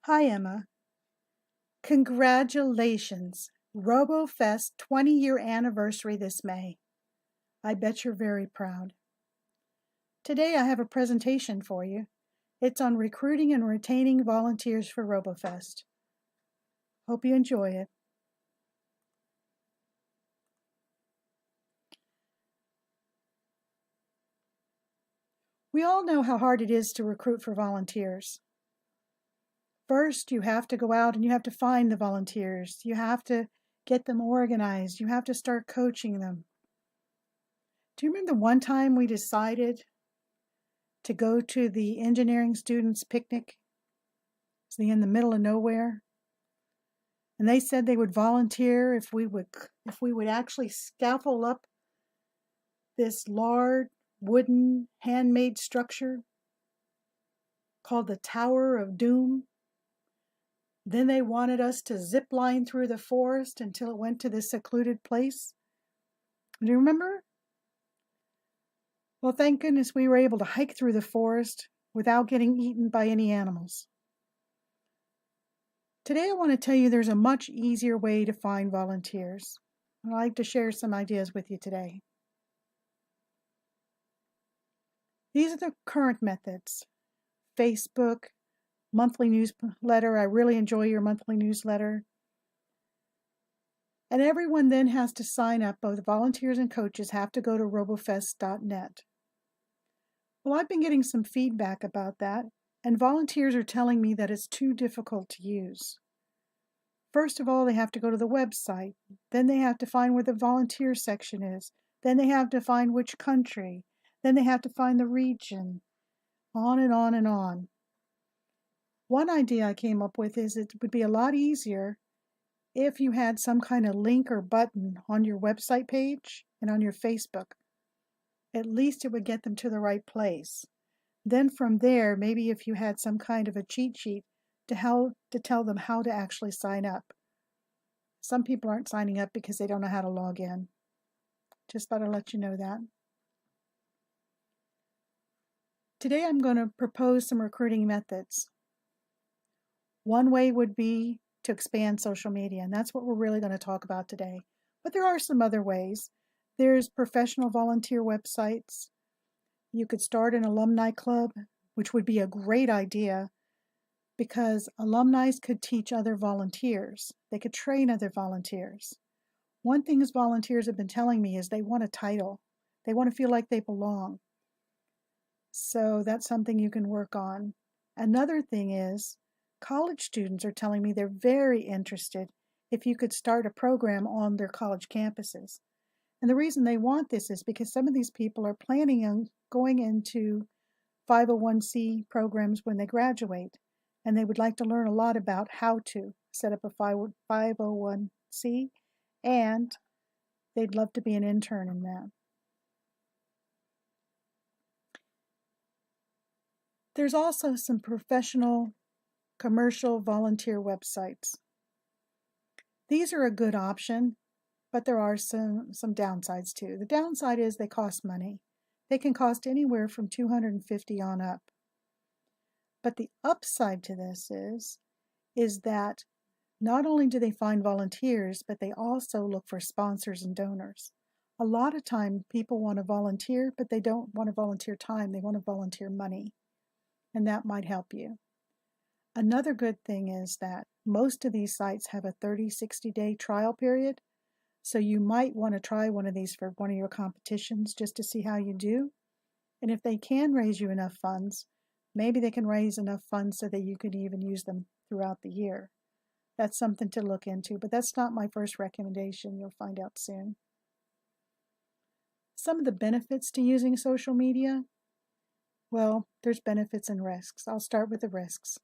Hi, Emma. Congratulations! RoboFest 20-year anniversary this May. I bet you're very proud. Today I have a presentation for you. It's on recruiting and retaining volunteers for RoboFest. Hope you enjoy it. We all know how hard it is to recruit for volunteers. First, you have to go out and you have to find the volunteers. You have to get them organized. You have to start coaching them. Do you remember the one time we decided to go to the engineering students' picnic? It's in the middle of nowhere. And they said they would volunteer if we would actually scaffold up this large wooden handmade structure called the Tower of Doom. Then they wanted us to zip line through the forest until it went to this secluded place. Do you remember? Well, thank goodness we were able to hike through the forest without getting eaten by any animals. Today I want to tell you there's a much easier way to find volunteers. I'd like to share some ideas with you today. These are the current methods. Facebook, monthly newsletter. I really enjoy your monthly newsletter. And everyone then has to sign up. Both volunteers and coaches have to go to robofest.net. Well, I've been getting some feedback about that, and volunteers are telling me that it's too difficult to use. First of all, they have to go to the website. Then they have to find where the volunteer section is. Then they have to find which country. Then they have to find the region. On and on and on. One idea I came up with is it would be a lot easier if you had some kind of link or button on your website page and on your Facebook. At least it would get them to the right place. Then from there, maybe if you had some kind of a cheat sheet to tell them how to actually sign up. Some people aren't signing up because they don't know how to log in. Just thought I'd let you know that. Today I'm going to propose some recruiting methods. One way would be to expand social media, and that's what we're really going to talk about today. But there are some other ways. There's professional volunteer websites. You could start an alumni club, which would be a great idea because alumni could teach other volunteers. They could train other volunteers. One thing is volunteers have been telling me is they want a title. They want to feel like they belong. So that's something you can work on. Another thing is college students are telling me they're very interested if you could start a program on their college campuses. And the reason they want this is because some of these people are planning on going into 501c programs when they graduate, and they would like to learn a lot about how to set up a 501c, and they'd love to be an intern in that. There's also some professional commercial volunteer websites. These are a good option, but there are some downsides too. The downside is they cost money. They can cost anywhere from $250 on up. But the upside to this is that not only do they find volunteers, but they also look for sponsors and donors. A lot of time people want to volunteer, but they don't want to volunteer time. They want to volunteer money, and that might help you. Another good thing is that most of these sites have a 60-day trial period. So you might want to try one of these for one of your competitions just to see how you do. And if they can raise you enough funds, maybe they can raise enough funds so that you could even use them throughout the year. That's something to look into, but that's not my first recommendation. You'll find out soon. Some of the benefits to using social media, well, there's benefits and risks. I'll start with the risks.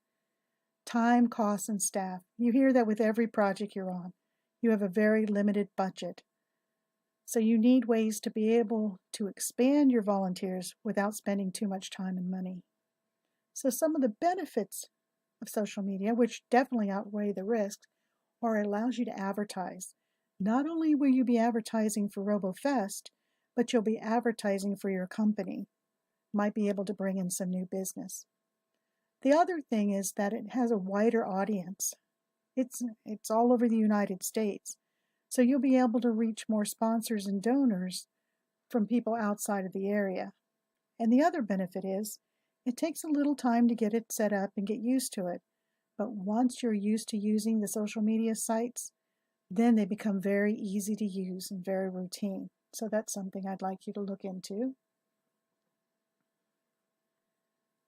Time, costs, and staff. You hear that with every project you're on. You have a very limited budget. So you need ways to be able to expand your volunteers without spending too much time and money. So some of the benefits of social media, which definitely outweigh the risks, are it allows you to advertise. Not only will you be advertising for RoboFest, but you'll be advertising for your company. Might be able to bring in some new business. The other thing is that it has a wider audience. It's all over the United States. So you'll be able to reach more sponsors and donors from people outside of the area. And the other benefit is it takes a little time to get it set up and get used to it. But once you're used to using the social media sites, then they become very easy to use and very routine. So that's something I'd like you to look into.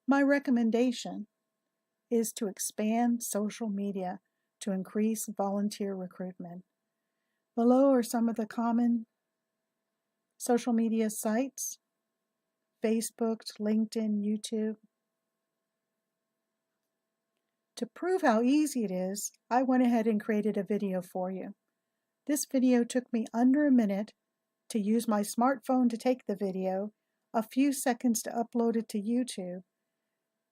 My recommendation is to expand social media to increase volunteer recruitment. Below are some of the common social media sites: Facebook, LinkedIn, YouTube. To prove how easy it is, I went ahead and created a video for you. This video took me under a minute to use my smartphone to take the video, a few seconds to upload it to YouTube,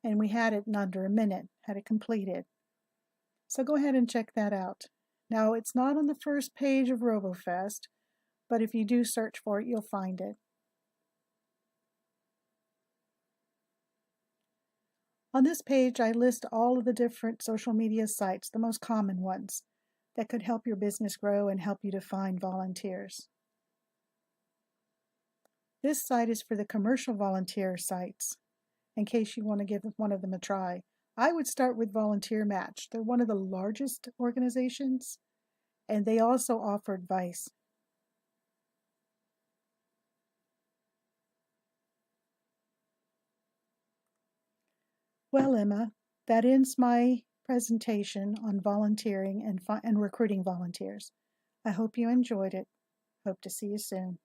and we had it in under a minute, had it completed. So go ahead and check that out. Now, it's not on the first page of RoboFest, but if you do search for it, you'll find it. On this page, I list all of the different social media sites, the most common ones, that could help your business grow and help you to find volunteers. This site is for the commercial volunteer sites, in case you want to give one of them a try. I would start with Volunteer Match. They're one of the largest organizations, and they also offer advice. Well, Emma, that ends my presentation on volunteering and recruiting volunteers. I hope you enjoyed it. Hope to see you soon.